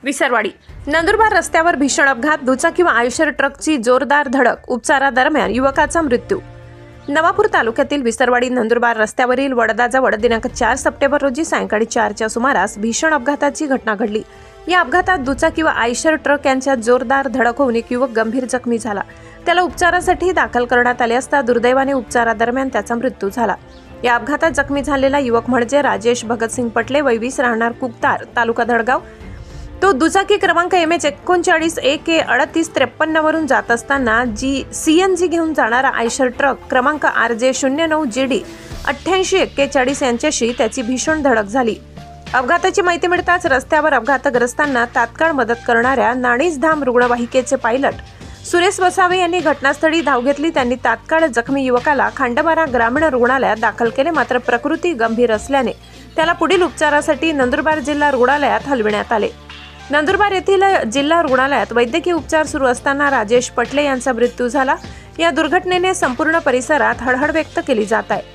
विसरवाडी नंदुरबार रस्त्यावर भीषण अपघात, दुचाकी व आयशर ट्रकची जोरदार धडक, उपचारादरम्यान युवकाचा मृत्यू। नवापूर तालुक्यातील विसरवाडी नंदुरबार रस्त्यावरील वडदाजवळ दिनांक 4 सप्टेंबर रोजी सायंकाळी 4च्या सुमारास भीषण अपघाताची घटना घडली। या अपघातात दुचाकी व आयशर ट्रक यांच्यात जोरदार धडक होऊन एक युवक गंभीर जखमी झाला। त्याला उपचारासाठी दाखल करण्यात आले असता दुर्दैवाने उपचारादरम्यान त्याचा मृत्यू झाला। या अपघातात जखमी झालेला युवक म्हणजे राजेश भगतसिंग पटले, वय 20, राहणार कुकतार, तालुका धडगाव। तो दुचाकी क्रमांक MH 39 AK 3853 वरून जात असताना CNG घेऊन जाणारा आयशर ट्रक क्रमांक RJ 09 GD 8841 यांच्याशी त्याची भीषण धडक झाली। अपघाताची माहिती मिळताच रस्त्यावर अपघातग्रस्तांना तात्काळ मदत करणाऱ्या नाणीजधाम रुग्णवाहिकेचे पायलट सुरेश वसावे यांनी घटनास्थळी धाव घेतली। त्यांनी तात्काळ जखमी युवकाला खांडबारा ग्रामीण रुग्णालयात दाखल केले, मात्र प्रकृती गंभीर असल्याने त्याला पुढील उपचारासाठी नंदुरबार जिल्हा रुग्णालयात हलविण्यात आले। नंदुरबार येथील जिल्हा रुग्णालयात वैद्यकीय उपचार सुरू असताना राजेश पटले यांचा मृत्यू झाला। या दुर्घटनेने संपूर्ण परिसरात हळहळ व्यक्त केली जात आहे।